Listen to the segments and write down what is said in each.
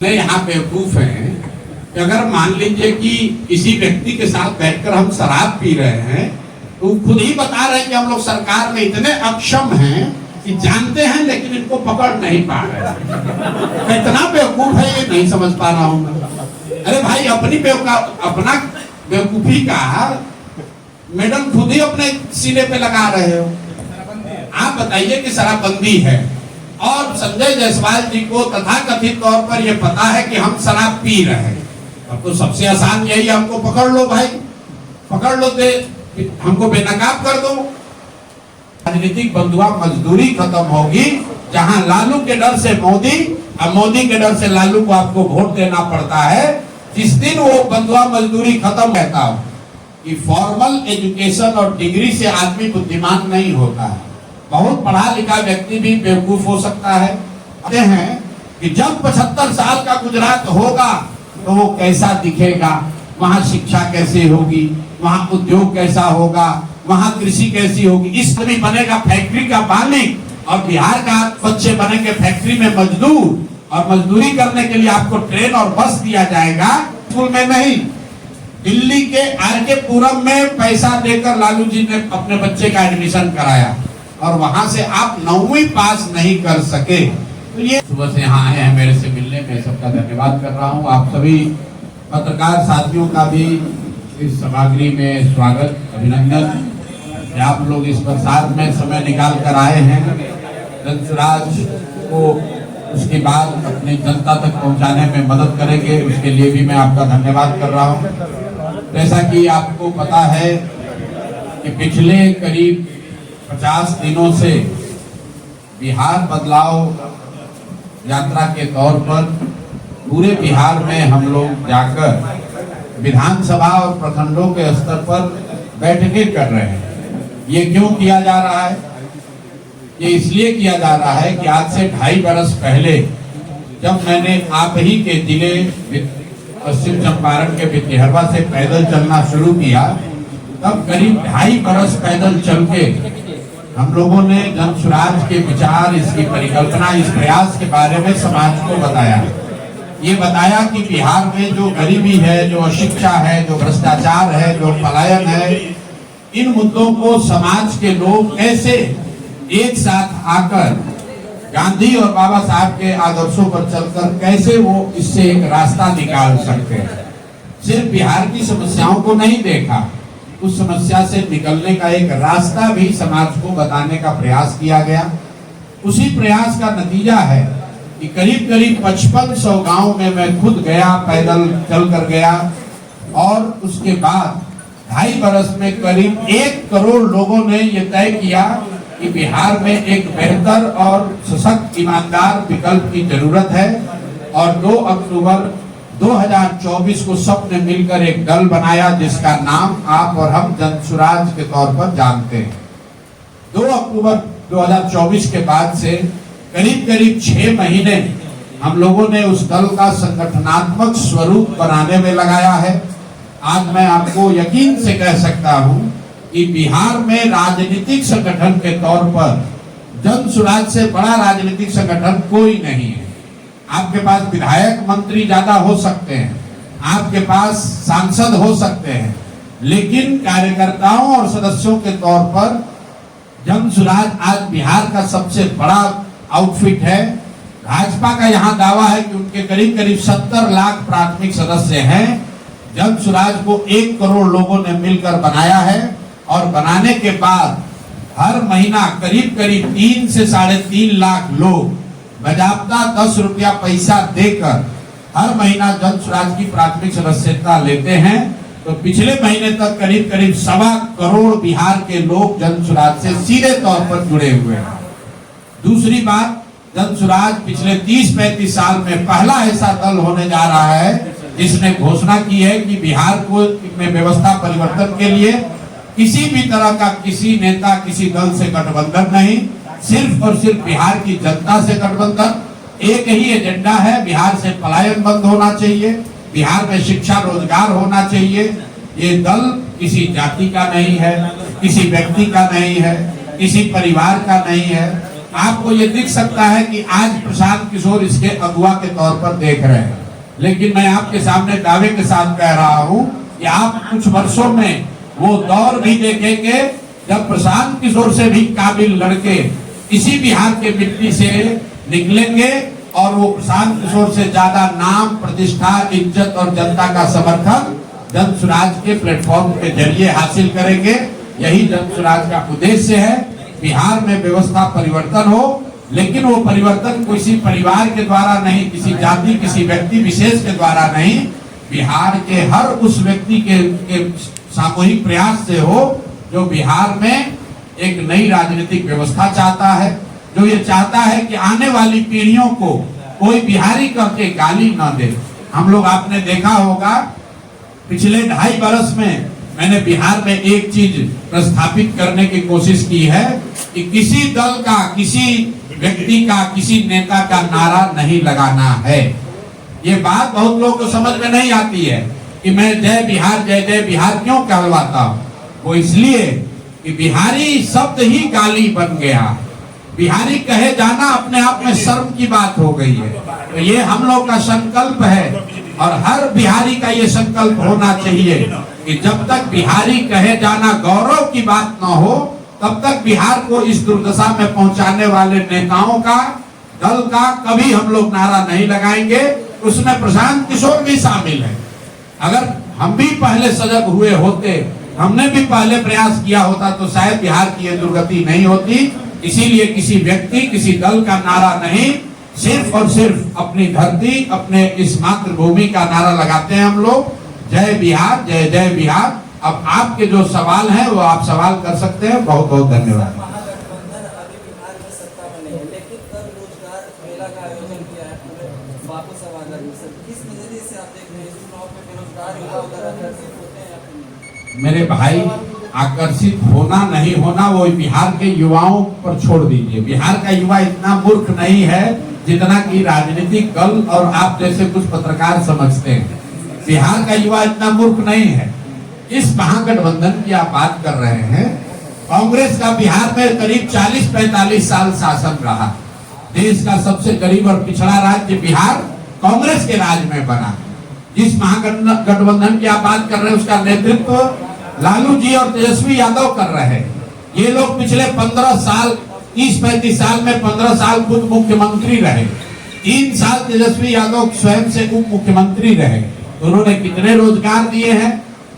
यहाँ बेवकूफ हैं कि अगर मान लीजिए कि किसी व्यक्ति के साथ बैठकर हम शराब पी रहे हैं तो खुद ही बता रहे हैं कि हम लोग सरकार में इतने अक्षम हैं कि जानते हैं लेकिन इनको पकड़ नहीं पा रहे। कितना बेवकूफ है ये नहीं समझ पा रहा हूं मैं। अरे भाई अपना बेवकूफी का मेडल खुद ही अपने सीने पे लगा रहे हो। आप बताइए कि शराबबंदी है और संजय जायसवाल जी को तथाकथित तौर पर यह पता है कि हम शराब पी रहे हैं। अब तो सबसे आसान यही है, हमको पकड़ लो भाई, पकड़ लो, हमको बेनकाब कर दो। राजनीतिक बंधुआ मजदूरी खत्म होगी जहां लालू के डर से मोदी और मोदी के डर से लालू को आपको वोट देना पड़ता है। जिस दिन वो बंधुआ मजदूरी खत्म रहता हो कि फॉर्मल एजुकेशन और डिग्री से आदमी बुद्धिमान नहीं होता है। बहुत पढ़ा लिखा व्यक्ति भी बेवकूफ हो सकता है। कहते हैं कि जब 75 साल का गुजरात होगा तो वो कैसा दिखेगा, वहां शिक्षा कैसे होगी, वहां उद्योग कैसा होगा, वहां कृषि कैसी होगी। इस तरह बनेगा फैक्ट्री का मालिक और बिहार का बच्चे बनेंगे फैक्ट्री में मजदूर, और मजदूरी करने के लिए आपको ट्रेन और बस दिया जाएगा, स्कूल में नहीं। दिल्ली के आरके पुरम में पैसा देकर लालू जी ने अपने बच्चे का एडमिशन कराया और वहां से आप 9वीं पास नहीं कर सके। तो ये सुबह से यहाँ आए हैं मेरे से मिलने में, सबका धन्यवाद कर रहा हूँ। आप सभी पत्रकार साथियों का भी इस सामग्री में स्वागत, अभिनंदन। आप लोग इस बरसात में समय निकाल कर आए हैं जनसुराज को उसके बाद अपनी जनता तक पहुंचाने में मदद करेंगे, उसके लिए भी मैं आपका धन्यवाद कर रहा हूं। जैसा कि आपको पता है कि पिछले करीब 50 दिनों से बिहार बदलाव यात्रा के तौर पर पूरे बिहार में हम लोग जाकर विधानसभा और प्रखंडों के स्तर पर बैठकें कर रहे हैं। ये क्यों किया जा रहा है? ये इसलिए किया जा रहा है कि आज से 2.5 बरस पहले जब मैंने आप ही के जिले पश्चिम चंपारण के भितिहरवा से पैदल चलना शुरू किया, तब करीब 2.5 बरस पैदल चल के हम लोगों ने जनसुराज के विचार, इसकी परिकल्पना, इस प्रयास के बारे में समाज को बताया। ये बताया कि बिहार में जो गरीबी है, जो अशिक्षा है, जो भ्रष्टाचार है, जो पलायन है, इन मुद्दों को समाज के लोग कैसे एक साथ आकर गांधी और बाबा साहब के आदर्शों पर चलकर कैसे वो इससे एक रास्ता निकाल सकते हैं। सिर्फ बिहार की समस्याओं को नहीं देखा, उस समस्या से निकलने का एक रास्ता भी समाज को बताने का प्रयास किया गया। उसी प्रयास का नतीजा है कि करीब करीब 5500 गांव में मैं खुद गया, पैदल चल कर गया, और उसके बाद 2.5 बरस में करीब 1 करोड़ लोगों ने ये तय किया कि बिहार में एक बेहतर और सशक्त ईमानदार विकल्प की जरूरत है। और 2 अक्टूबर 2024 को सबने मिलकर एक दल बनाया जिसका नाम आप और हम जनसुराज के तौर पर जानते हैं। 2 अक्टूबर 2024 के बाद से करीब करीब 6 महीने हम लोगों ने उस दल का संगठनात्मक स्वरूप बनाने में लगाया है। आज मैं आपको यकीन से कह सकता हूं कि बिहार में राजनीतिक संगठन के तौर पर जनसुराज से बड़ा राजनीतिक संगठन कोई नहीं है। आपके पास विधायक मंत्री ज्यादा हो सकते हैं, आपके पास सांसद हो सकते हैं, लेकिन कार्यकर्ताओं और सदस्यों के तौर पर जनसुराज आज बिहार का सबसे बड़ा आउटफिट है। भाजपा का यहाँ दावा है कि उनके करीब करीब 70 लाख प्राथमिक सदस्य हैं। जनसुराज को 1 करोड़ लोगों ने मिलकर बनाया है और बनाने के बाद हर महीना करीब करीब 3 से 3.5 लाख लोग बजाबता 10 रुपया पैसा देकर हर महीना जनसुराज की प्राथमिक सदस्यता लेते हैं। तो पिछले महीने तक करीब करीब 1.25 करोड़ बिहार के लोग जनसुराज से सीधे तौर पर जुड़े हुए हैं। दूसरी बात, जनसुराज पिछले 30-35 साल में पहला ऐसा दल होने जा रहा है जिसने घोषणा की है कि बिहार को में व्यवस्था परिवर्तन के लिए किसी भी तरह का किसी नेता, किसी दल से गठबंधन नहीं, सिर्फ और सिर्फ बिहार की जनता से गठबंधन। एक ही एजेंडा है, बिहार से पलायन बंद होना चाहिए, बिहार में शिक्षा रोजगार होना चाहिए। ये दल किसी जाति का नहीं है, किसी व्यक्ति का नहीं है, किसी परिवार का नहीं है। आपको ये दिख सकता है कि आज प्रशांत किशोर इसके अगुआ के तौर पर देख रहे हैं, लेकिन मैं आपके सामने दावे के साथ कह रहा हूं कि आप कुछ वर्षों में वो दौर भी देखेंगे जब प्रशांत किशोर से भी काबिल लड़के इसी बिहार के मिट्टी से निकलेंगे और वो प्रशांत किशोर से ज्यादा नाम, प्रतिष्ठा, इज्जत और जनता का समर्थन जन स्वराज के प्लेटफॉर्म के जरिए हासिल करेंगे। यही जन स्वराज का उद्देश्य है। बिहार में व्यवस्था परिवर्तन हो, लेकिन वो परिवर्तन किसी परिवार के द्वारा नहीं, किसी जाति, किसी व्यक्ति विशेष के द्वारा नहीं, बिहार के हर उस व्यक्ति के सामूहिक प्रयास से हो जो बिहार में एक नई राजनीतिक व्यवस्था चाहता है, जो ये चाहता है कि आने वाली पीढ़ियों को कोई बिहारी करके गाली न दे। हम लोग आपने देखा होगा पिछले 2.5 बरस में मैंने बिहार में एक चीज प्रस्थापित करने की कोशिश की है कि किसी दल का, किसी व्यक्ति का, किसी नेता का नारा नहीं लगाना है। ये बात बहुत लोगों को समझ में नहीं आती है कि मैं जय बिहार, जय जय बिहार क्यों कहलवाता हूँ। वो इसलिए कि बिहारी शब्द ही गाली बन गया। बिहारी कहे जाना अपने आप में शर्म की बात हो गई है। तो ये हम लोग का संकल्प है और हर बिहारी का ये संकल्प होना चाहिए कि जब तक बिहारी कहे जाना गौरव की बात न हो, तब तक बिहार को इस दुर्दशा में पहुंचाने वाले नेताओं का, दल का कभी हम लोग नारा नहीं लगाएंगे। उसमें प्रशांत किशोर भी शामिल है। अगर हम भी पहले सजग हुए होते, हमने भी पहले प्रयास किया होता, तो शायद बिहार की ये दुर्गति नहीं होती। इसीलिए किसी व्यक्ति, किसी दल का नारा नहीं, सिर्फ और सिर्फ अपनी धरती, अपने इस मातृभूमि का नारा लगाते हैं हम लोग। जय बिहार, जय जय बिहार। अब आपके जो सवाल हैं वो आप सवाल कर सकते हैं। बहुत बहुत धन्यवाद। महागठबंधन अभी बिहार में सत्ता में नहीं है, लेकिन कल रोजगार मेला का आयोजन किया है पूरे बापू सभागार में। सर, किस नजरिए से आप देख रहे हैं इस चुनाव में बेरोजगार युवा उधर आकर्षित होते हैं या फिर नहीं? मेरे भाई, आकर्षित होना नहीं होना वो बिहार के युवाओं पर छोड़ दीजिए। बिहार का युवा इतना मूर्ख नहीं है जितना कि राजनीतिक दल और आप जैसे कुछ पत्रकार समझते हैं। बिहार का युवा इतना मूर्ख नहीं है। इस महागठबंधन की आप बात कर रहे हैं, कांग्रेस का बिहार में करीब 40-45 साल शासन रहा। देश का सबसे गरीब और पिछड़ा राज्य बिहार कांग्रेस के राज में बना। जिस महागठबंधन की आप बात कर रहे हैं उसका नेतृत्व लालू जी और तेजस्वी यादव कर रहे हैं। ये लोग पिछले 15 साल, 30-35 साल में 15 साल खुद मुख्यमंत्री रहे। 3 साल तेजस्वी यादव स्वयं से उप मुख्यमंत्री रहे। उन्होंने कितने रोजगार दिए हैं,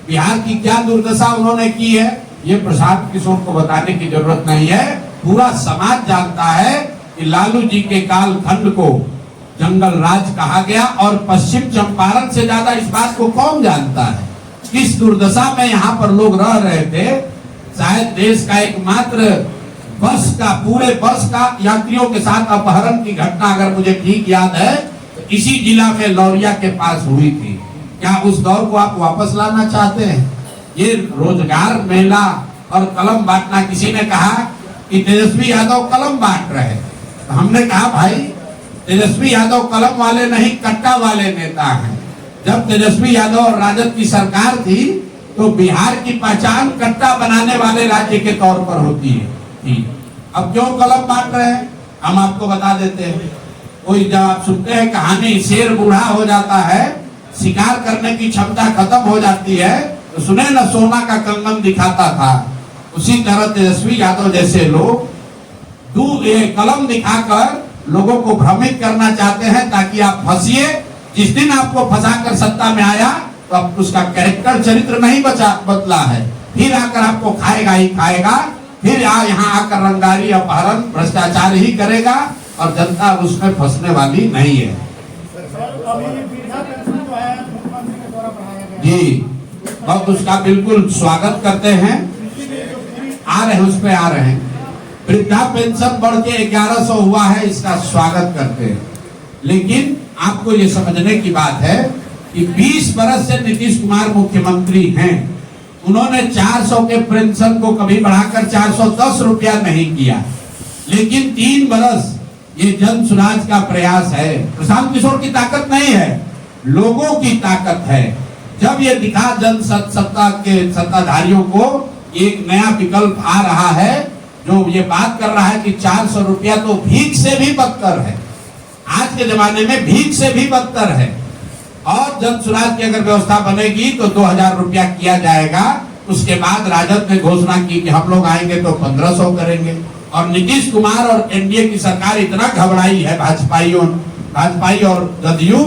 बिहार की क्या दुर्दशा उन्होंने की है, ये प्रशांत किशोर को बताने की जरूरत नहीं है। पूरा समाज जानता है कि लालू जी के कालखंड को जंगल राज कहा गया और पश्चिम चंपारण से ज्यादा इस बात को कौन जानता है। किस दुर्दशा में यहाँ पर लोग रह रहे थे। शायद देश का एकमात्र बस का, पूरे बस का यात्रियों के साथ अपहरण की घटना अगर मुझे ठीक याद है तो इसी जिला में लौरिया के पास हुई थी। क्या उस दौर को आप वापस लाना चाहते हैं? ये रोजगार मेला और कलम बांटना, किसी ने कहा कि तेजस्वी यादव कलम बांट रहे, तो हमने कहा भाई तेजस्वी यादव कलम वाले नहीं, कट्टा वाले नेता हैं। जब तेजस्वी यादव और राजद की सरकार थी तो बिहार की पहचान कट्टा बनाने वाले राज्य के तौर पर होती है। अब क्यों कलम बांट रहे हैं हम आपको बता देते हैं। कोई जब आप सुनते हैं कहानी, शेर बूढ़ा हो जाता है, शिकार करने की क्षमता खत्म हो जाती है, तो सुने न सोना का कंगन दिखाता था। उसी तरह तेजस्वी यादव जैसे लोग कलम दिखाकर लोगों को भ्रमित करना चाहते हैं ताकि आप फंसिए। जिस दिन आपको फंसाकर सत्ता में आया तो अब उसका कैरेक्टर, चरित्र नहीं बदला है, फिर आकर आपको खाएगा ही खाएगा। फिर यहाँ आकर रंगारी, अपहरण, भ्रष्टाचार ही करेगा और जनता उसमें फंसने वाली नहीं है। जी, बहुत उसका बिल्कुल स्वागत करते हैं। आ रहे हैं, उस पे आ रहे हैं। वृद्धा पेंशन बढ़ के 1100 हुआ है, इसका स्वागत करते हैं। लेकिन आपको ये समझने की बात है कि 20 बरस से नीतीश कुमार मुख्यमंत्री हैं। उन्होंने 400 के पेंशन को कभी बढ़ाकर 410 रुपया नहीं किया। लेकिन 3 बरस ये जन स्वराज का प्रयास है। प्रशांत किशोर की ताकत नहीं है, लोगों की ताकत है। जब ये दिखा जन सत्ता के सत्ताधारियों को एक नया विकल्प आ रहा है जो ये बात कर रहा है कि 400 रुपया तो भीख से भी बदतर है, आज के जमाने में भीख से भी बदतर है। और जन सुराज की अगर व्यवस्था बनेगी तो 2000 रुपया किया जाएगा। उसके बाद राजद ने घोषणा की कि हम लोग आएंगे तो 1500 करेंगे। और नीतीश कुमार और एनडीए की सरकार इतना घबराई है, भाजपाई और जदयू,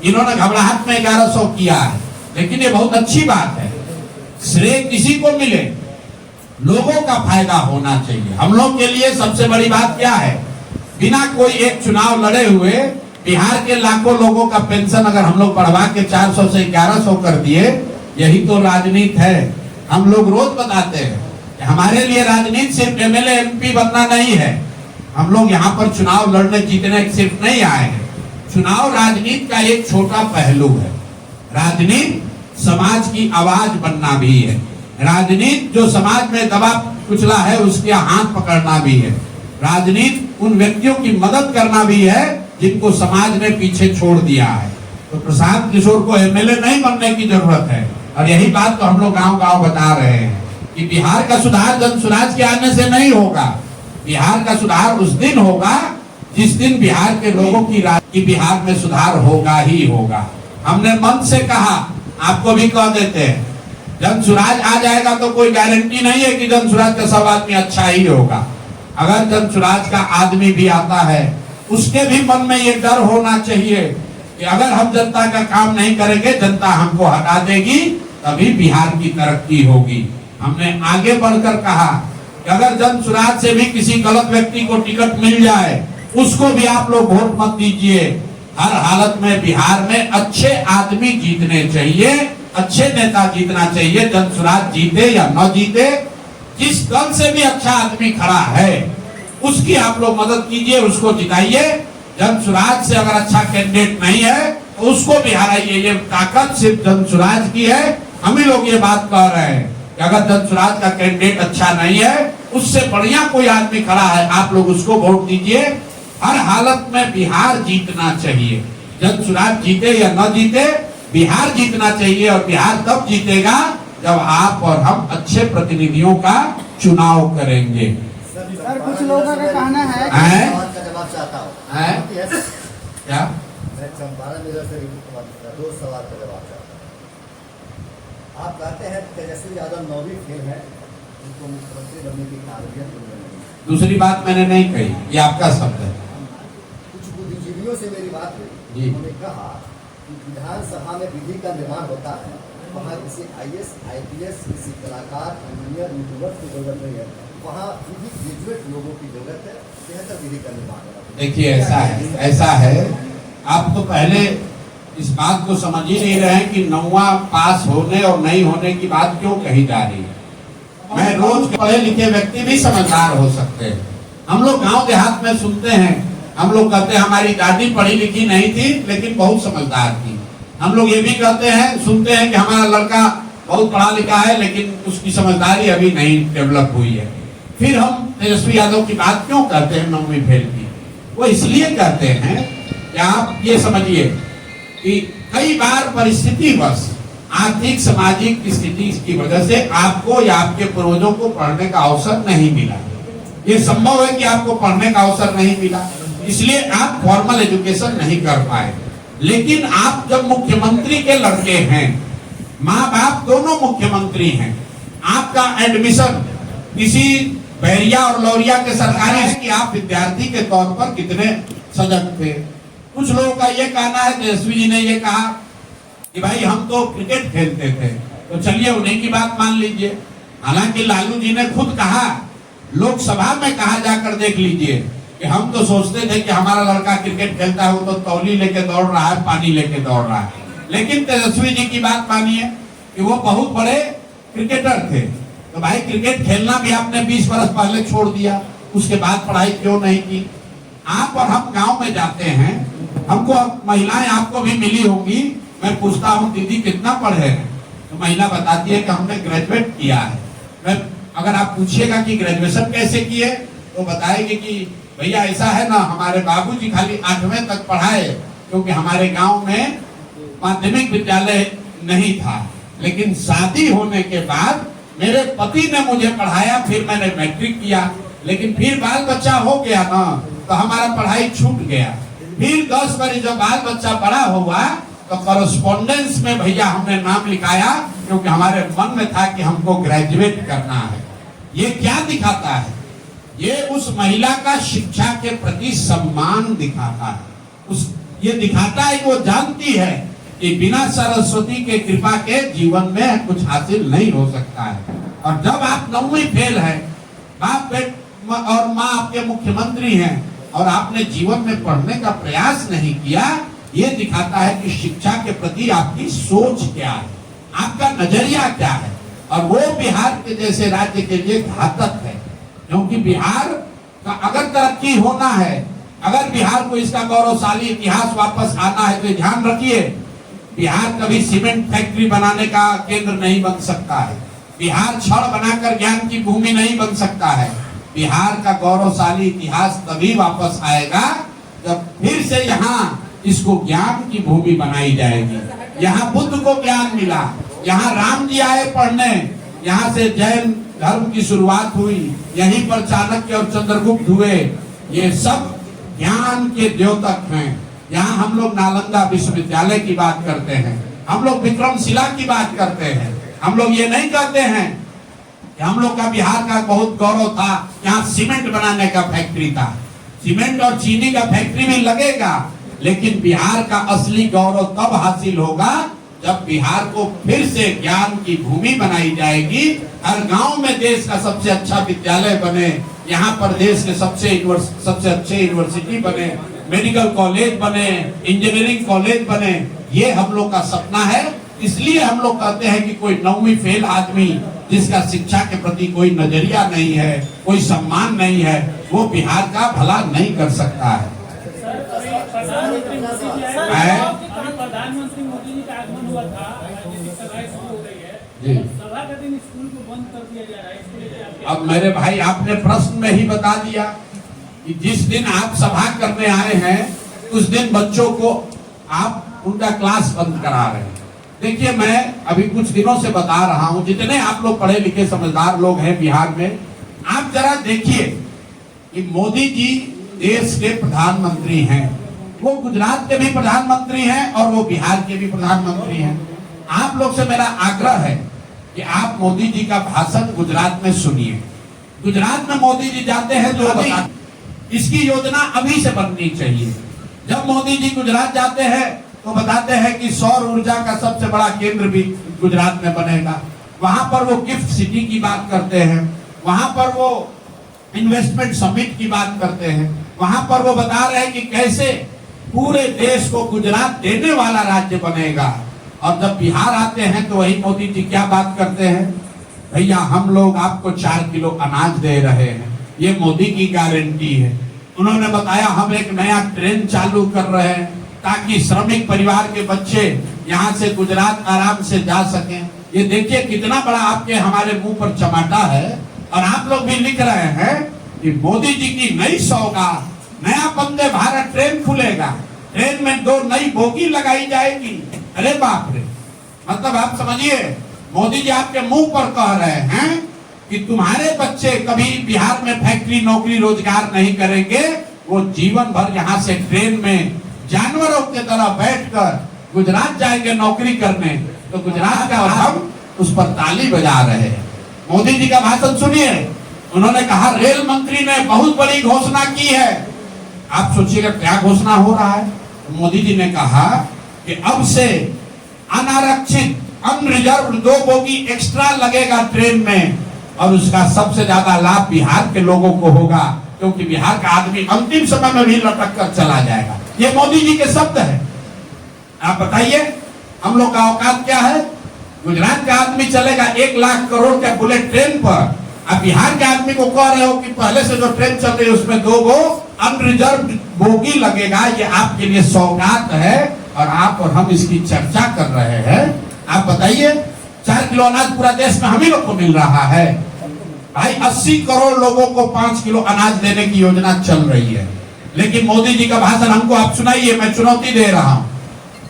इन्होंने घबराहट में 1100 किया है। लेकिन ये बहुत अच्छी बात है, श्रेय किसी को मिले, लोगों का फायदा होना चाहिए। हम लोग के लिए सबसे बड़ी बात क्या है, बिना कोई एक चुनाव लड़े हुए बिहार के लाखों लोगों का पेंशन अगर हम लोग बढ़वा के 400 से 1100 कर दिए, यही तो राजनीति है। हम लोग रोज बताते हैं कि हमारे लिए राजनीति सिर्फ एमएलए एमपी बनना नहीं है। हम लोग यहाँ पर चुनाव लड़ने जीतने सिर्फ नहीं आए हैं। चुनाव राजनीति का एक छोटा पहलू है। राजनीति समाज की आवाज बनना भी है। राजनीति जो समाज में दबा कुचला है उसके हाथ पकड़ना भी है। राजनीति उन व्यक्तियों की मदद करना भी है जिनको समाज ने पीछे छोड़ दिया है। तो प्रशांत किशोर को एमएलए नहीं बनने की जरूरत है। और यही बात तो हम लोग गांव-गांव बता रहे हैं कि बिहार का सुधार जन सुराज के आने से नहीं होगा। बिहार का सुधार उस दिन होगा जिस दिन बिहार के लोगों की बिहार में सुधार होगा ही होगा। हमने मन से कहा, आपको भी कह देते हैं, जन सुराज आ जाएगा तो कोई गारंटी नहीं है कि जन सुराज का सब आदमी अच्छा ही होगा। अगर जन सुराज का आदमी भी आता है, उसके भी मन में ये डर होना चाहिए कि अगर हम जनता का काम नहीं करेंगे, जनता हमको हटा देगी, तभी बिहार की तरक्की होगी। हमने आगे बढ़कर कहा कि अगर जन सुराज से भी किसी गलत व्यक्ति को टिकट मिल जाए, उसको भी आप लोग वोट मत दीजिए। हर हालत में बिहार में अच्छे आदमी जीतने चाहिए, अच्छे नेता जीतना चाहिए। जन सुराज जीते या न जीते, जिस दल से भी अच्छा आदमी खड़ा है उसकी आप लोग मदद कीजिए, उसको जिताइए। जन सुराज से अगर अच्छा कैंडिडेट नहीं है तो उसको भी हराइए। ये ताकत सिर्फ जन सुराज की है। हम ही लोग ये बात कह रहे हैं कि अगर जन सुराज का कैंडिडेट अच्छा नहीं है, उससे बढ़िया कोई आदमी खड़ा है, आप लोग उसको वोट दीजिए। हर हालत में बिहार जीतना चाहिए। जन सुराज जीते या न जीते, बिहार जीतना चाहिए। और बिहार तब जीतेगा जब आप और हम अच्छे प्रतिनिधियों का चुनाव करेंगे। सर, कुछ लोगों का कहना है का जवाब चाहता हूँ क्या? मैं चंपारण जिला से दो सवाल का जवाब चाहता हूँ। आप कहते हैं तेजस्वी यादव 9वीं फेल है, उनको मुख्यमंत्री बनने की काबिलियत नहीं। दूसरी बात मैंने नहीं कही, ये आपका शब्द है। कुछ बुद्धिजीवियों से मेरी बात हुई, उन्होंने कहा कि विधानसभा में विधि का निर्माण होता है, वहाँ किसी IAS, IPS, किसी कलाकार, इंजीनियर, यूट्यूबर की जरूरत नहीं है, वहाँ विधि ग्रेजुएट लोगों की जरूरत है। बेहतर विधि का निर्माण होगा। देखिए, ऐसा है, आप तो पहले इस बात को समझ ही नहीं रहे कि 9वां पास होने और नहीं होने की बात क्यों कही जा रही है। मैं रोज पढ़े लिखे व्यक्ति भी समझदार हो सकते हैं। हम लोग गांव देहात में सुनते हैं, हम लोग कहते हैं हमारी दादी पढ़ी लिखी नहीं थी लेकिन बहुत समझदार थी। हम लोग ये भी कहते हैं, सुनते हैं कि हमारा लड़का बहुत पढ़ा लिखा है लेकिन उसकी समझदारी अभी नहीं डेवलप हुई है। फिर हम तेजस्वी यादव की बात क्यों कहते हैं 9वीं फेल की? वो इसलिए कहते हैं कि आप ये समझिए कि कई बार परिस्थितिवश, आर्थिक सामाजिक स्थिति की वजह से आपको या आपके पूर्वजों को पढ़ने का अवसर नहीं मिला। ये संभव है कि आपको पढ़ने का अवसर नहीं मिला, इसलिए आप फॉर्मल एजुकेशन नहीं कर पाए। लेकिन आप जब मुख्यमंत्री के लड़के हैं, माँ बाप दोनों मुख्यमंत्री हैं, आपका एडमिशन किसी बैरिया और लौरिया के सरकारी है कि आप विद्यार्थी के तौर पर कितने सजग थे। कुछ लोगों का ये कहना है, तेजस्वी जी ने ये कहा कि भाई हम तो क्रिकेट खेलते थे, तो चलिए उन्हीं की बात मान लीजिए। हालांकि लालू जी ने खुद कहा, लोकसभा में कहा, जाकर देख लीजिए कि हम तो सोचते थे कि हमारा लड़का क्रिकेट खेलता है, वो तो तौली लेके दौड़ रहा है, पानी लेके दौड़ रहा है। लेकिन तेजस्वी जी की बात मानिए कि वो बहुत बड़े क्रिकेटर थे। तो भाई क्रिकेट खेलना भी आपने 20 वर्ष पहले छोड़ दिया, उसके बाद पढ़ाई क्यों नहीं की? आप और हम गांव में जाते हैं, हमको महिलाएं आपको भी मिली होंगी, मैं पूछता हूँ दीदी कितना पढ़े हैं, तो महिला बताती है कि हमने ग्रेजुएट किया है। मैं अगर आप पूछिएगा कि ग्रेजुएशन कैसे किए, तो बताएगी कि भैया ऐसा है ना, हमारे बाबूजी खाली 8वें तक पढ़ाए, क्योंकि हमारे गांव में माध्यमिक विद्यालय नहीं था। लेकिन शादी होने के बाद मेरे पति ने मुझे पढ़ाया, फिर मैंने मैट्रिक किया। लेकिन फिर बाल बच्चा हो गया ना तो हमारा पढ़ाई छूट गया। फिर 10 बार जब बाल बच्चा बड़ा हुआ तो कॉरेस्पॉन्डेंस में भैया हमने नाम लिखाया, क्योंकि हमारे मन में था कि हमको ग्रेजुएट करना है। ये क्या दिखाता है? ये उस महिला का शिक्षा के प्रति सम्मान दिखाता है। ये दिखाता है कि वो जानती है कि बिना सरस्वती के कृपा के जीवन में कुछ हासिल नहीं हो सकता है। और जब आप 9वीं फेल है, बाप और माँ आपके मुख्यमंत्री हैं और आपने जीवन में पढ़ने का प्रयास नहीं किया, ये दिखाता है कि शिक्षा के प्रति आपकी सोच क्या है, आपका नजरिया क्या है। और वो बिहार के जैसे राज्य के लिए घातक है, क्योंकि बिहार का अगर तरक्की होना है, अगर बिहार को इसका गौरवशाली इतिहास वापस आना है, तो ध्यान रखिए बिहार कभी सीमेंट फैक्ट्री बनाने का केंद्र नहीं बन सकता है। बिहार छड़ बनाकर ज्ञान की भूमि नहीं बन सकता है। बिहार का गौरवशाली इतिहास तभी वापस आएगा जब फिर से यहाँ इसको ज्ञान की भूमि बनाई जाएगी। यहाँ बुद्ध को ज्ञान मिला, यहाँ राम जी आए पढ़ने, यहाँ से जैन धर्म की शुरुआत हुई, यहीं पर चाणक्य और चंद्रगुप्त हुए। ये सब ज्ञान के द्योतक हैं। यहाँ हम लोग नालंदा विश्वविद्यालय की बात करते हैं, हम लोग विक्रमशिला की बात करते हैं। हम लोग ये नहीं कहते हैं कि हम लोग का बिहार का बहुत गौरव था, यहाँ सीमेंट बनाने का फैक्ट्री था। सीमेंट और चीनी का फैक्ट्री भी लगेगा, लेकिन बिहार का असली गौरव तब हासिल होगा जब बिहार को फिर से ज्ञान की भूमि बनाई जाएगी। हर गांव में देश का सबसे अच्छा विद्यालय बने, यहाँ पर देश के सबसे अच्छे यूनिवर्सिटी बने, मेडिकल कॉलेज बने, इंजीनियरिंग कॉलेज बने। ये हम लोग का सपना है। इसलिए हम लोग कहते हैं कि कोई 9वीं फेल आदमी जिसका शिक्षा के प्रति कोई नजरिया नहीं है, कोई सम्मान नहीं है, वो बिहार का भला नहीं कर सकता है। प्रधानमंत्री मोदी जी का आगमन हुआ था, सभाएं शुरू हो गई है, सभा का दिन स्कूल को बंद कर दिया जा रहा है, इसको लेकर अब मेरे भाई आपने प्रश्न में ही बता दिया कि जिस दिन आप सभा करने आए हैं उस दिन बच्चों को आप उनका क्लास बंद करा रहे हैं। देखिए, मैं अभी कुछ दिनों से बता रहा हूं, जितने आप लोग पढ़े लिखे समझदार लोग हैं बिहार में, आप जरा देखिए कि मोदी जी देश के प्रधानमंत्री हैं, वो गुजरात के भी प्रधानमंत्री हैं और वो बिहार के भी प्रधानमंत्री हैं। आप लोग से मेरा आग्रह है कि आप मोदी जी का भाषण गुजरात में सुनिए। गुजरात में मोदी जी जाते हैं तो इसकी योजना अभी से बननी चाहिए। जब मोदी जी गुजरात जाते हैं तो बताते हैं कि सौर ऊर्जा का सबसे बड़ा केंद्र भी गुजरात में बनेगा। वहां पर वो गिफ्ट सिटी की बात करते हैं, वहां पर वो इन्वेस्टमेंट समिट की बात करते हैं, वहां पर वो बता रहे हैं कि कैसे पूरे देश को गुजरात देने वाला राज्य बनेगा। और जब बिहार आते हैं तो वही मोदी जी क्या बात करते हैं, भैया हम लोग आपको 4 किलो अनाज दे रहे हैं, ये मोदी की गारंटी है। उन्होंने बताया हम एक नया ट्रेन चालू कर रहे हैं ताकि श्रमिक परिवार के बच्चे यहाँ से गुजरात आराम से जा सकें। ये देखिए कितना बड़ा आपके हमारे मुंह पर चमाटा है। और आप लोग भी लिख रहे हैं कि मोदी जी की नई सौगात, नया वंदे भारत ट्रेन खुलेगा, ट्रेन में 2 नई बोगी लगाई जाएगी। अरे बाप रे, मतलब आप समझिए मोदी जी आपके मुंह पर कह रहे हैं कि तुम्हारे बच्चे कभी बिहार में फैक्ट्री नौकरी रोजगार नहीं करेंगे, वो जीवन भर यहाँ से ट्रेन में जानवरों की तरह बैठकर गुजरात जाएंगे नौकरी करने। तो गुजरात का हम उस पर ताली बजा रहे हैं। मोदी जी का भाषण सुनिए, उन्होंने कहा रेल मंत्री ने बहुत बड़ी घोषणा की है। आप सोचिएगा क्या घोषणा हो रहा है। मोदी जी ने कहा कि अब से अनारक्षित अनरिजर्व 2 बोगी एक्स्ट्रा लगेगा ट्रेन में, और उसका सबसे ज्यादा लाभ बिहार के लोगों को होगा, क्योंकि बिहार का आदमी अंतिम समय में भी लटक कर चला जाएगा। ये मोदी जी के शब्द है। आप बताइए हम लोग का औकात क्या है। गुजरात का आदमी चलेगा 1 लाख करोड़ के बुलेट ट्रेन पर, अब बिहार के आदमी को कह रहे हो कि पहले से जो ट्रेन चल रही है उसमें 2 गो अनरिजर्व बोगी लगेगा। ये आपके लिए सौगात है और आप और हम इसकी चर्चा कर रहे हैं। आप बताइए 4 किलो अनाज पूरा देश में हम ही लोग को मिल रहा है। भाई 80 करोड़ लोगों को 5 किलो अनाज देने की योजना चल रही है, लेकिन मोदी जी का भाषण हमको आप सुनाइए। मैं चुनौती दे रहा हूं,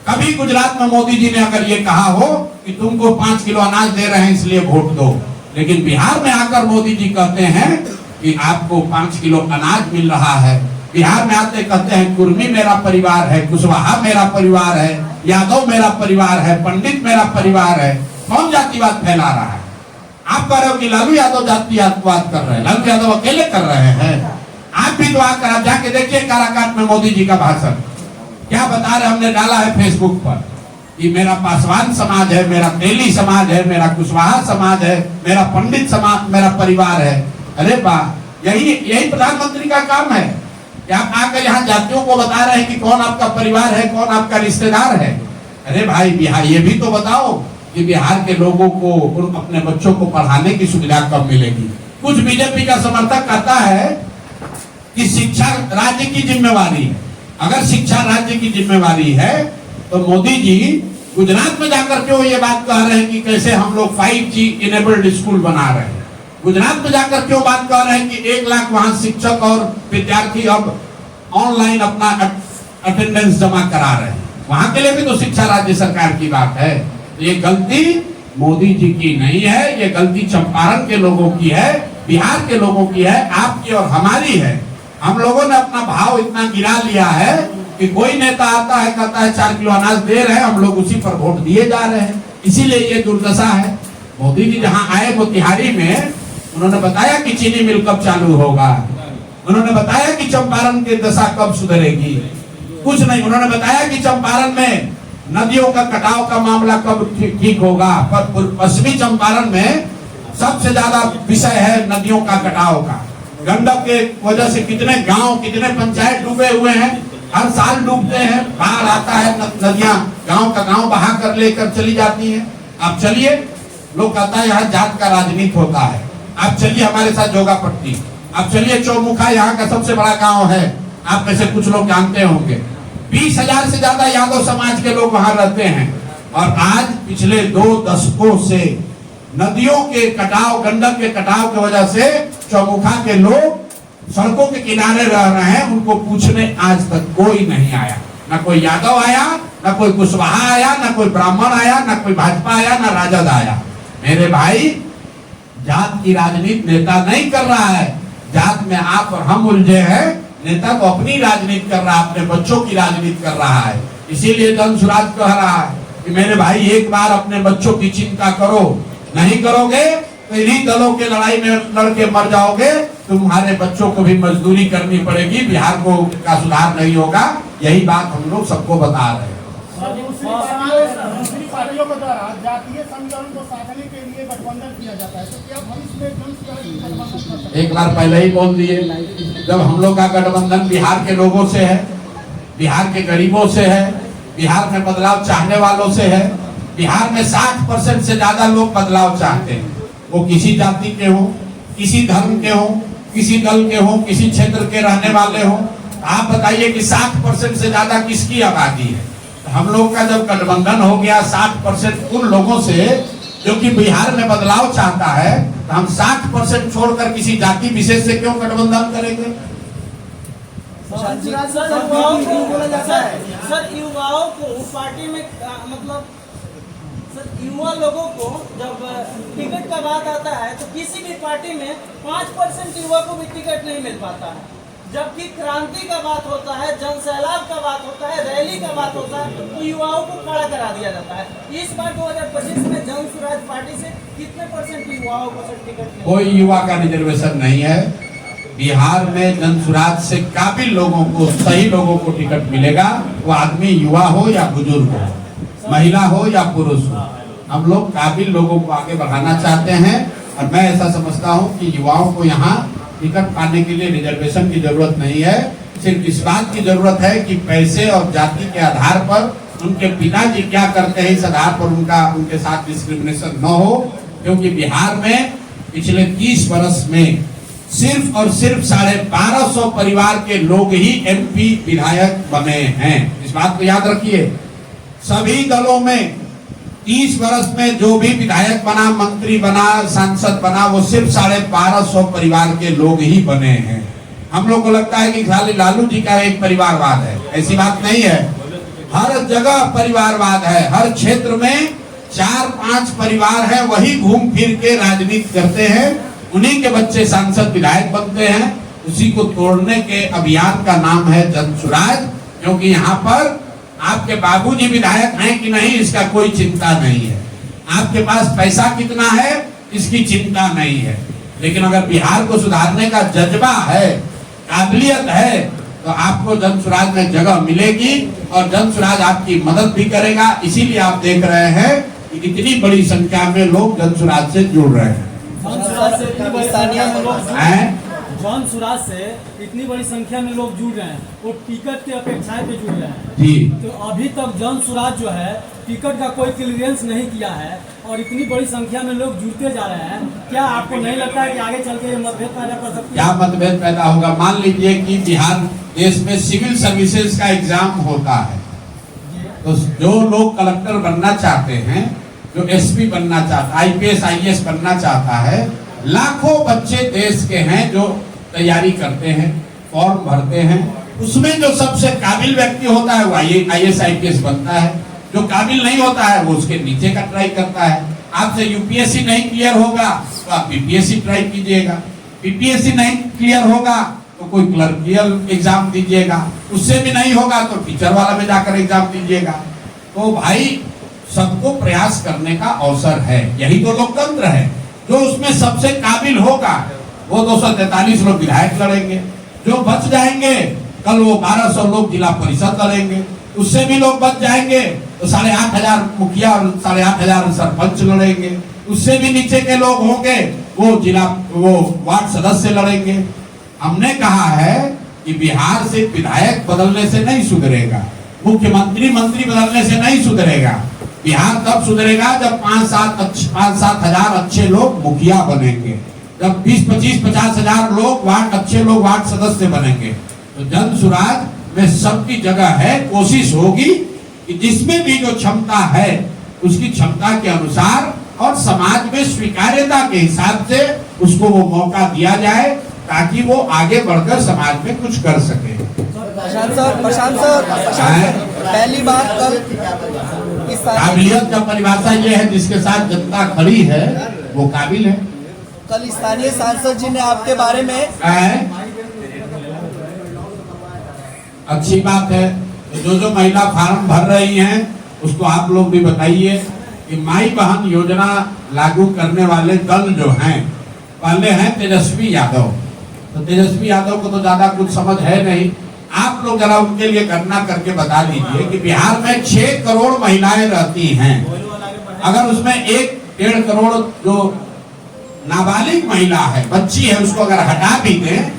कभी गुजरात में मोदी जी ने अगर ये कहा हो कि तुमको 5 किलो अनाज दे रहे हैं इसलिए वोट दो, लेकिन बिहार में आकर मोदी जी कहते हैं कि आपको 5 किलो अनाज मिल रहा है। बिहार में आते कहते हैं कुर्मी मेरा परिवार है, कुशवाहा मेरा परिवार है, यादव मेरा परिवार है, पंडित मेरा परिवार है। कौन जातिवाद फैला रहा है? आप कह रहे हो कि लालू यादव जातिवाद कर रहे हैं, लालू यादव अकेले कर रहे हैं। आप भी दुआ कर, आप जाके देखिए काराकाट में मोदी जी का भाषण क्या बता रहे। हमने डाला है फेसबुक पर कि मेरा पासवान समाज है, मेरा तेली समाज है, मेरा कुशवाहा समाज है, मेरा पंडित समाज मेरा परिवार है। अरे वाह, यही प्रधानमंत्री का काम है कि आप आकर यहाँ जातियों को बता रहे हैं कि कौन आपका परिवार है, कौन आपका रिश्तेदार है। अरे भाई बिहार ये भी तो बताओ कि बिहार के लोगों को अपने बच्चों को पढ़ाने की सुविधा कब मिलेगी। कुछ बीजेपी का समर्थक कहता है कि शिक्षा राज्य की जिम्मेवारी है। अगर शिक्षा राज्य की जिम्मेवारी है तो मोदी जी गुजरात में जाकर क्यों ये बात कह रहे हैं कि कैसे हम लोग 5G इनेबल्ड स्कूल बना रहे हैं। गुजरात में जाकर क्यों बात कर रहे हैं कि 1 लाख वहां शिक्षक और विद्यार्थी अब ऑनलाइन अपना अटेंडेंस जमा करा रहे हैं। वहां के लिए भी तो शिक्षा राज्य सरकार की बात है। ये गलती मोदी जी की नहीं है, ये गलती चंपारण के लोगों की है, बिहार के लोगों की है, आपकी और हमारी है। हम लोगों ने अपना भाव इतना गिरा लिया है कि कोई नेता आता है कहता है 4 किलो अनाज दे रहे हैं, हम लोग उसी पर वोट दिए जा रहे हैं। इसीलिए ये दुर्दशा है। मोदी जी जहां आए मोतिहारी में उन्होंने बताया कि चीनी मिल कब चालू होगा, उन्होंने बताया कि चंपारण की दशा कब सुधरेगी, कुछ नहीं। उन्होंने बताया कि चंपारण में नदियों का कटाव का मामला कब ठीक होगा। पर पश्चिमी चंपारण में सबसे ज्यादा विषय है नदियों का कटाव का। गंडक के वजह से कितने गांव, कितने पंचायत डूबे हुए हैं, हर साल डूबते हैं। बाढ़ आता है, नदियां गांव का गांव बहा कर लेकर चली जाती हैं। आप चलिए, लोग कहता है यहाँ जात का राजनीति होता है। आप चलिए हमारे साथ जोगापट्टी, आप चलिए चौमुखा, यहाँ का सबसे बड़ा गांव है, आप में से कुछ लोग जानते होंगे। 20,000 से ज्यादा यादव समाज के लोग वहां रहते हैं। और आज पिछले 2 दशकों से नदियों के कटाव, गंडक के कटाव की वजह से चौमुखा के लोग सड़कों के किनारे रह रहे हैं। उनको पूछने आज तक कोई नहीं आया, ना कोई यादव आया, ना कोई कुशवाहा आया, ना कोई ब्राह्मण आया, ना कोई भाजपा आया, ना राजद आया। मेरे भाई, जात की राजनीति नेता नहीं कर रहा है। जात में आप और हम उलझे हैं। नेता तो अपनी राजनीति कर रहा है, अपने बच्चों की राजनीति कर रहा है। इसीलिए जन सुराज कह रहा है कि मेरे भाई एक बार अपने बच्चों की चिंता करो, नहीं करोगे तो इन्हीं दलों के लड़ाई में लड़के मर जाओगे। तुम्हारे बच्चों को भी मजदूरी करनी पड़ेगी, बिहार को का सुधार नहीं होगा। यही बात हम लोग सबको बता रहे हैं। दूसरी पार्टियों के द्वारा जातीय समीकरण को साधने के लिए गठबंधन किया जाता है, तो क्या भविष्य में गठबंधन कर सकते हैं? एक बार पहले ही बोल दिए, जब हम लोग का गठबंधन बिहार के लोगों से है, बिहार के गरीबों से है, बिहार में बदलाव चाहने वालों से है। बिहार में 60% से ज्यादा लोग बदलाव चाहते हैं। वो किसी जाति के हो, किसी धर्म के हो, किसी दल के हो, किसी क्षेत्र के रहने वाले हो। आप बताइए कि 60% से ज्यादा किसकी आबादी है? हम लोग का जब गठबंधन हो गया 60% उन लोगों से जो कि बिहार में बदलाव चाहता है, तो हम 60% छोड़कर किसी जाति विशेष से क्यों गठबंधन करेंगे? सर युवाओं को पार्टी में मतलब सर युवा लोगों को जब टिकट का बात आता है तो किसी भी पार्टी में 5% युवा को भी टिकट नहीं मिल पाता है। जबकि क्रांति का बात होता है, जन सैलाब का बात होता है, रैली का बात होता है, तो युवाओं को खड़ा करा दिया जाता है। इस बार 2025 में जन सुराज पार्टी से कितने % युवाओं को सर टिकट? कोई युवा का रिजर्वेशन नहीं है। बिहार में जन सुराज से काबिल लोगों को, सही लोगों को टिकट मिलेगा। वो आदमी युवा हो या बुजुर्ग हो, महिला हो या पुरुष हो। हम लोग काबिल लोगों को आगे बढ़ाना चाहते हैं। और मैं ऐसा समझता हूँ कि युवाओं को यहाँ टिकट पाने के लिए रिजर्वेशन की जरूरत नहीं है। सिर्फ इस बात की जरूरत है कि पैसे और जाति के आधार पर उनके पिताजी क्या करते हैं, इस आधार पर उनके साथ डिस्क्रिमिनेशन न हो। क्योंकि बिहार में पिछले 30 वर्ष में सिर्फ और सिर्फ 1250 परिवार के लोग ही MP विधायक बने हैं। इस बात को याद रखिए। सभी दलों में 30 वर्ष में जो भी विधायक बना, मंत्री बना, सांसद बना, वो सिर्फ 1250 परिवार के लोग ही बने हैं। हम लोग को लगता है कि खाली लालू जी का एक परिवारवाद है, ऐसी बात नहीं है। हर जगह परिवारवाद है। हर क्षेत्र में 4-5 परिवार हैं, वही घूम फिर के राजनीति करते हैं। उन्हीं के बच्चे सांसद विधायक बनते हैं। उसी को तोड़ने के अभियान का नाम है जनसुराज, क्योंकि यहाँ पर आपके बाबूजी विधायक हैं कि नहीं इसका कोई चिंता नहीं है, आपके पास पैसा कितना है इसकी चिंता नहीं है, लेकिन अगर बिहार को सुधारने का जज्बा है, काबिलियत है, तो आपको जनसुराज में जगह मिलेगी और जनसुराज आपकी मदद भी करेगा। इसीलिए आप देख रहे हैं कि इतनी बड़ी संख्या में लोग जनसुराज से जुड़ रहे हैं। जन सुराज से इतनी बड़ी संख्या में लोग जुड़ रहे हैं, वो टिकट की अपेक्षाएं पे जुड़ रहे हैं जी। तो अभी तक जन सुराज जो है टिकट का कोई क्लियरेंस नहीं किया है और इतनी बड़ी संख्या में लोग जुड़ते जा रहे हैं। क्या आपको नहीं लगता है कि आगे चल के ये मतभेद पैदा कर सकते हैं? क्या मतभेद पैदा होगा? मान लीजिए कि बिहार देश में सिविल सर्विसेज का एग्जाम होता है, तो जो लोग कलेक्टर बनना चाहते हैं, जो एसपी बनना चाहता है, आईपीएस आईएएस बनना चाहता है, लाखों बच्चे देश के हैं जो तैयारी करते हैं, फॉर्म भरते हैं। उसमें जो सबसे काबिल व्यक्ति होता है वो आईएएस आईपीएस बनता है, जो काबिल नहीं होता है वो उसके नीचे का ट्राई करता है। आपसे यूपीएससी नहीं क्लियर होगा तो आप बीपीएससी ट्राई कीजिएगा, बीपीएससी नहीं क्लियर होगा तो कोई क्लर्कियल एग्जाम दीजिएगा, उससे भी नहीं होगा तो टीचर वाला में जाकर एग्जाम दीजिएगा। तो भाई सबको प्रयास करने का अवसर है, यही तो लोकतंत्र है। जो उसमें सबसे काबिल होगा वो 243 लोग विधायक लड़ेंगे, जो बच जाएंगे कल वो 1200 लोग जिला परिषद लड़ेंगे, उससे भी लोग बच जाएंगे तो 8500 मुखिया और 8500 सरपंच लड़ेंगे, उससे भी नीचे के लोग होंगे वो वार्ड सदस्य लड़ेंगे। हमने कहा है कि बिहार से विधायक बदलने से नहीं सुधरेगा, मुख्यमंत्री मंत्री बदलने से नहीं सुधरेगा। बिहार तब सुधरेगा जब 5-7 हजार अच्छे लोग मुखिया बनेंगे, जब 20-25-50 हजार लोग अच्छे लोग वार्ड सदस्य बनेंगे। तो जनसुराज में सबकी जगह है। कोशिश होगी कि जिसमें भी जो क्षमता है उसकी क्षमता के अनुसार और समाज में स्वीकार्यता के हिसाब से उसको वो मौका दिया जाए ताकि वो आगे बढ़कर समाज में कुछ कर सके। प्रशांत सर, पहली बात कल काबिलियत का परिभाषा ये है जिसके साथ जनता खड़ी है वो काबिल है। कल स्थानीय सांसद जी ने आपके बारे में अच्छी बात है। जो महिला फार्म भर रही हैं उसको आप लोग भी बताइए कि माई बहन योजना लागू करने वाले दल जो हैं, पहले हैं तेजस्वी यादव। तो तेजस्वी यादव को तो ज्यादा कुछ समझ है नहीं, आप लोग जरा उनके लिए गणना करके बता दीजिए कि बिहार में 6 करोड़ महिलाएं रहती हैं। अगर उसमें 1-1.5 करोड़ जो नाबालिग महिला है, बच्ची है, उसको अगर हटा भी दें,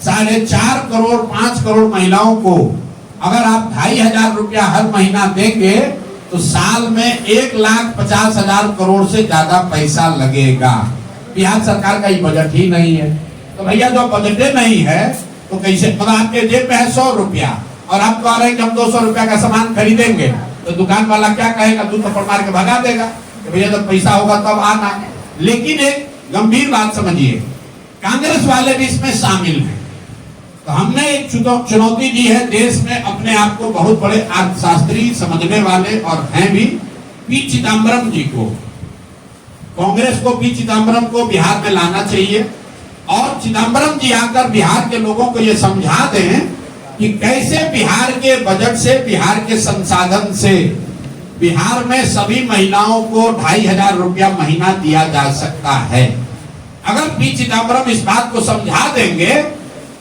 4.5 करोड़ 5 करोड़ महिलाओं को अगर आप 2,500 रुपया हर महीना देंगे तो साल में 1,50,000 करोड़ से ज्यादा पैसा लगेगा। बिहार सरकार का ये बजट ही नहीं है। तो भैया जो बजट नहीं है तो कैसे, मतलब आपके जेब में है 100 रुपया और आप कह रहे हैं कि हम 200 रुपया का सामान खरीदेंगे, तो दुकान वाला क्या कहेगा? 2 थप्पड़ मार के भगा देगा कि भैया जब पैसा होगा तब आना। लेकिन एक गंभीर बात समझिए, कांग्रेस वाले भी इसमें शामिल हैं। तो हमने एक चुनौती दी है देश में अपने आप को बहुत बड़े अर्थशास्त्री समझने वाले और हैं भी, पी चिदम्बरम जी को, कांग्रेस को पी चिदम्बरम को बिहार में लाना चाहिए और चिदम्बरम जी आकर बिहार के लोगों को ये समझा दें कि कैसे बिहार के बजट से, बिहार के संसाधन से बिहार में सभी महिलाओं को 2,500 रुपया महीना दिया जा सकता है। अगर पी चिदम्बरम इस बात को समझा देंगे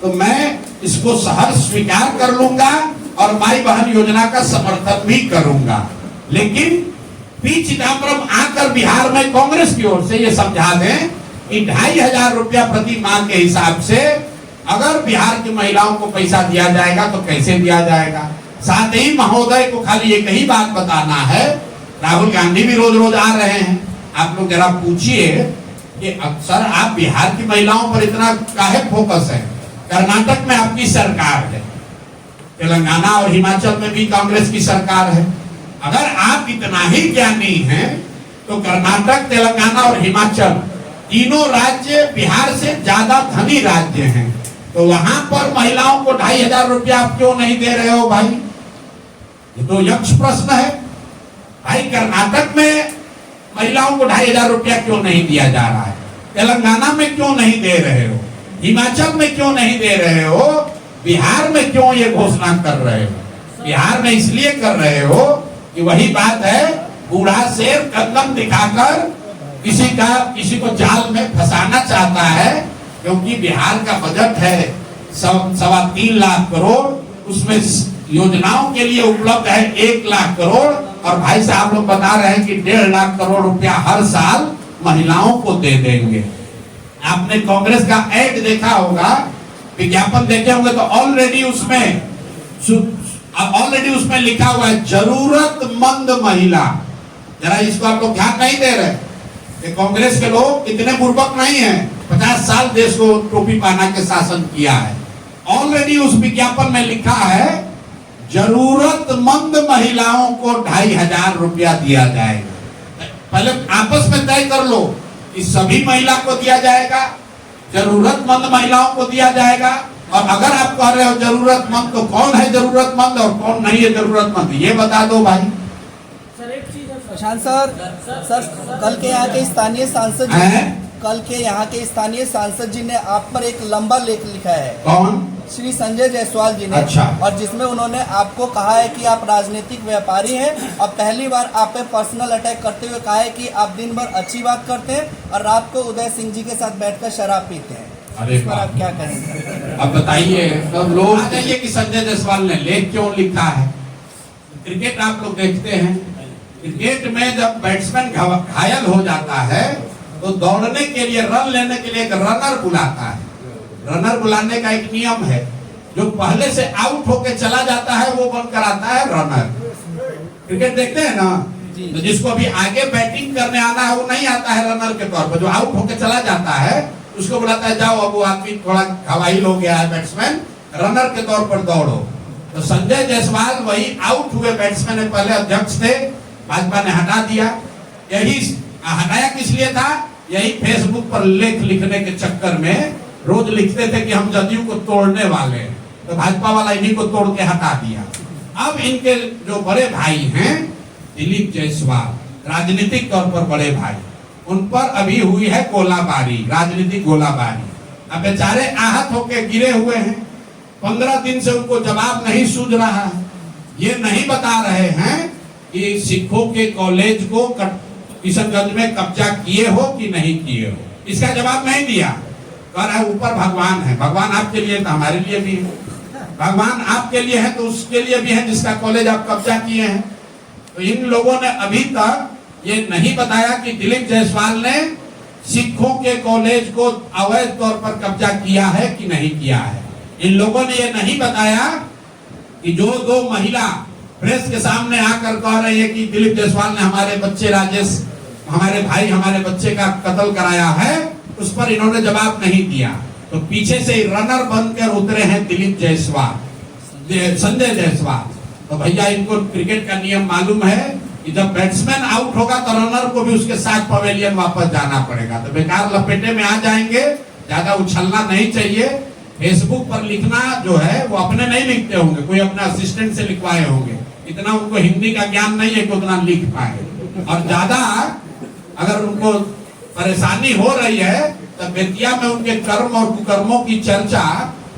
तो मैं इसको सहर्ष स्वीकार कर लूंगा और माई बहन योजना का समर्थन भी करूंगा। लेकिन पी चिदम्बरम आकर बिहार में कांग्रेस की ओर से ये समझा दें कि 2,500 रुपया प्रति माह के हिसाब से अगर बिहार की महिलाओं को पैसा दिया जाएगा तो कैसे दिया जाएगा। साथ ही महोदय को खाली एक ही बात बताना है, राहुल गांधी भी रोज रोज आ रहे हैं, आप लोग जरा पूछिए कि अक्सर आप बिहार की महिलाओं पर इतना काहे फोकस है? कर्नाटक में आपकी सरकार है, तेलंगाना और हिमाचल में भी कांग्रेस की सरकार है। अगर आप इतना ही ज्ञानी हैं तो कर्नाटक, तेलंगाना और हिमाचल तीनों राज्य बिहार से ज्यादा धनी राज्य हैं, तो वहां पर महिलाओं को 2,500 रुपया आप क्यों नहीं दे रहे हो भाई? ये तो यक्ष प्रश्न है भाई। कर्नाटक में महिलाओं को 2,500 रुपया क्यों नहीं दिया जा रहा है? तेलंगाना में क्यों नहीं दे रहे हो, हिमाचल में क्यों नहीं दे रहे हो, बिहार में क्यों ये घोषणा कर रहे हो? बिहार में इसलिए कर रहे हो कि वही बात है, बूढ़ा शेर कदम दिखाकर किसी को जाल में फंसाना चाहता है, क्योंकि बिहार का बजट है 3.25 लाख करोड़, उसमें योजनाओं के लिए उपलब्ध है 1 लाख करोड़, और भाई साहब लोग बता रहे हैं कि 1.5 लाख करोड़ रुपया हर साल महिलाओं को दे देंगे। आपने कांग्रेस का ऐड देखा होगा, विज्ञापन देखे होंगे, तो ऑलरेडी उसमें लिखा हुआ है जरूरतमंद महिला। जरा इसको आप लोग ध्यान नहीं दे रहे कि कांग्रेस के लोग इतने बुर्बक नहीं हैं, 50 साल देश को टोपी पहना के शासन किया है। ऑलरेडी उस विज्ञापन में लिखा है जरूरतमंद महिलाओं को 2,500 रुपया दिया जाएगा। पहले आपस में तय कर लो कि सभी महिला को दिया जाएगा, जरूरतमंद महिलाओं को दिया जाएगा, और अगर आप कह रहे हो जरूरतमंद, तो कौन है जरूरतमंद और कौन नहीं है जरूरतमंद, ये बता दो भाई। सर एक चीज है प्रशांत सर, कल के यहाँ के स्थानीय सांसद जी ने आप पर एक लंबा लेख लिखा है। कौन? श्री संजय जायसवाल जी ने। अच्छा। और जिसमें उन्होंने आपको कहा है कि आप राजनीतिक व्यापारी हैं, और पहली बार आप पे पर्सनल अटैक करते हुए कहा है कि आप दिन भर अच्छी बात करते हैं और रात को उदय सिंह जी के साथ बैठकर शराब पीते हैं। अरे इस पर आप क्या कहेंगे? अब बताइए, सब लोग बताइए कि संजय जायसवाल ने लेख क्यों लिखा है। क्रिकेट आप लोग देखते हैं, क्रिकेट में जब बैट्समैन घायल हो जाता है तो दौड़ने के लिए, रन लेने के लिए एक रनर बुलाता है। रनर बुलाने का एक नियम है, जो पहले से आउट होके चला जाता है वो बनकर आता है रनर। क्रिकेट देखते हैं ना, तो जिसको अभी आगे बैटिंग करने आना है वो नहीं आता है रनर के तौर पर, जो आउट होके चला जाता है उसको बुलाता है, जाओ अब वो आदमी थोड़ा घायल हो गया है बैट्समैन, रनर के तौर पर दौड़ो। तो संजय जायसवाल वही आउट हुए बैट्समैन है, पहले अध्यक्ष थे, भाजपा ने हटा दिया। यही हटाया किस लिए था? यही फेसबुक पर लेख लिखने के चक्कर में रोज लिखते थे कि हम जदयू को तोड़ने वाले हैं, तो भाजपा वाला इन्हीं को तोड़ के हटा दिया। अब इनके जो बड़े भाई हैं दिलीप जायसवाल, राजनीतिक तौर पर बड़े भाई, उन पर अभी हुई है गोलाबारी, राजनीतिक गोलाबारी। अब बेचारे आहत होके गिरे हुए हैं, 15 दिन से उनको जवाब नहीं सूझ रहा है। ये नहीं बता रहे हैं कि सिखों के कॉलेज को किशनगंज में कब्जा किए हो कि नहीं किए हो, इसका जवाब नहीं दिया। कह रहा है ऊपर भगवान है, भगवान आपके लिए तो हमारे लिए भी है, भगवान आपके लिए है तो उसके लिए भी है जिसका कॉलेज आप कब्जा किए हैं। तो इन लोगों ने अभी तक ये नहीं बताया कि दिलीप जायसवाल ने सिखों के कॉलेज को अवैध तौर पर कब्जा किया है कि नहीं किया है। इन लोगों ने ये नहीं बताया कि जो 2 महिला प्रेस के सामने आकर कह रही है कि दिलीप जायसवाल ने हमारे बच्चे राजेश, हमारे भाई, हमारे बच्चे का कत्ल कराया है, उस पर इन्होंने जवाब नहीं दिया। तो पीछे से रनर बनकर उतरे हैं दिलीप जायसवाल, संजय जायसवाल। तो भैया इनको क्रिकेट का नियम मालूम है कि जब बैट्समैन आउट होगा तो रनर को भी उसके साथ पवेलियन वापस जाना पड़ेगा। तो बेकार लपेटे में आ जाएंगे, ज्यादा उछलना नहीं चाहिए। फेसबुक पर लिखना जो है वो अपने नहीं लिखते होंगे, कोई अपने असिस्टेंट से लिखवाए होंगे, इतना उनको हिंदी का ज्ञान नहीं है कि उतना लिख पाए। और ज्यादा अगर उनको परेशानी हो रही है तो बेतिया में उनके कर्म और कुकर्मों की चर्चा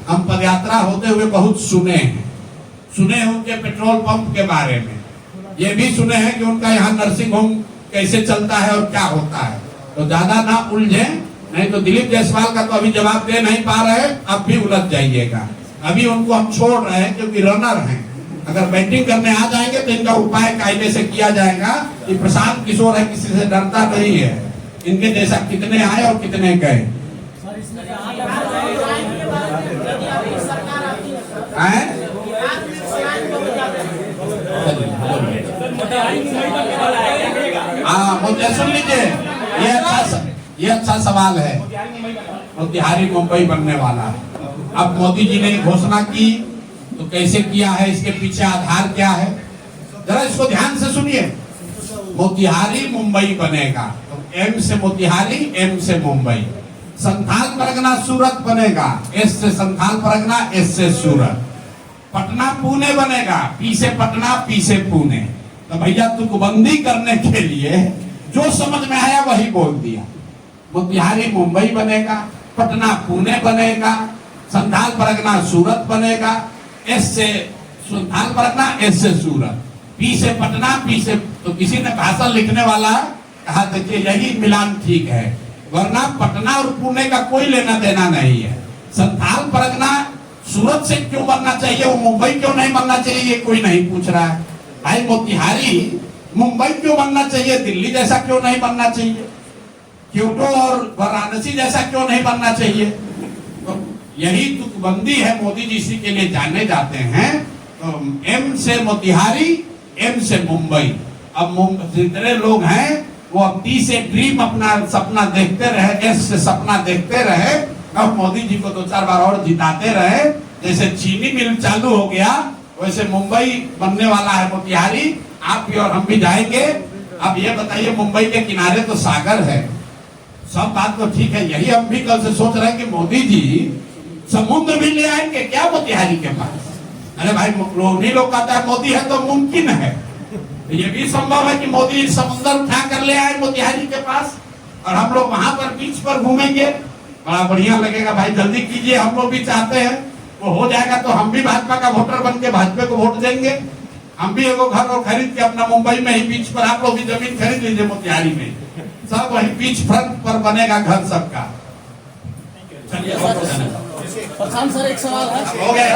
हम पदयात्रा होते हुए बहुत सुने हैं उनके पेट्रोल पंप के बारे में, ये भी सुने हैं कि उनका यहाँ नर्सिंग होम कैसे चलता है और क्या होता है। तो ज्यादा ना उलझे, नहीं तो दिलीप जायसवाल का तो अभी जवाब दे नहीं पा रहे, अब भी उलझ जाइएगा। अभी उनको हम छोड़ रहे हैं क्योंकि रनर हैं, अगर बैटिंग करने आ जाएंगे तो इनका उपाय कायदे से किया जाएगा कि प्रशांत किशोर है, किसी से डरता नहीं है, इनके जैसा कितने आए और कितने गए। मुझे सुन लीजिए, ये अच्छा सवाल है। मोतिहारी मुंबई बनने वाला है। अब मोदी जी ने घोषणा की तो कैसे किया है, इसके पीछे आधार क्या है, जरा इसको ध्यान से सुनिए। मोतिहारी मुंबई बनेगा तो एम से मोतिहारी, एम से मुंबई। संथाल परगना सूरत बनेगा, एस से संथाल परगना, एस से सूरत। पटना पुणे बनेगा, पी से पटना, पी से पुणे। तो भैया तुकबंदी करने के लिए जो समझ में आया वही बोल दिया। मोतिहारी मुंबई बनेगा, पटना पुणे बनेगा, संथाल परगना सूरत बनेगा, एस से संथाल परगना, एस से सूरत, पी से पटना, पी से तो किसी ने भाषण लिखने वाला कहा था कि यही मिलान ठीक है, वरना पटना और पुणे का कोई लेना देना नहीं है। संथाल परगना सूरत से क्यों बनना चाहिए, वो मुंबई क्यों नहीं बनना चाहिए, ये कोई नहीं पूछ रहा है। भाई मोतिहारी मुंबई क्यों बनना चाहिए, दिल्ली जैसा क्यों नहीं बनना चाहिए, क्योटो और वाराणसी जैसा क्यों नहीं बनना चाहिए। तो यही तुकबंदी है, मोदी जी इसी के लिए जाने जाते हैं। तो एम से मोतिहारी, एम से मुंबई। अब जितने लोग हैं वो अब टी से ड्रीम अपना सपना देखते रहे, एस से सपना देखते रहे, अब मोदी जी को 2-4 बार और जिताते रहे। जैसे चीनी मिल चालू हो गया वैसे मुंबई बनने वाला है मोतिहारी, आप भी और हम भी जाएंगे। अब ये बताइए, मुंबई के किनारे तो सागर है, सब बात तो ठीक है, यही हम भी कल से सोच रहे हैं कि मोदी जी समुद्र भी ले आएंगे क्या मोतिहारी के पास। अरे भाई उन्हीं लोग कहता है मोदी है तो मुमकिन है, ये भी संभव है कि मोदी समुद्र उठा कर ले आए मोतिहारी के पास और हम लोग वहां पर बीच पर घूमेंगे, बड़ा बढ़िया लगेगा। भाई जल्दी कीजिए, हम लोग भी चाहते हैं, वो हो जाएगा तो हम भी भाजपा का वोटर बन के भाजपा को वोट देंगे। हम भी एगो घर और खरीद के अपना मुंबई में ही बीच पर, आप लोग भी जमीन खरीद लीजिए मोतिहारी में, सब वही बीच फ्रंट पर बनेगा घर सबका। चलिए प्रशांत सर, एक सवाल है। हो गया।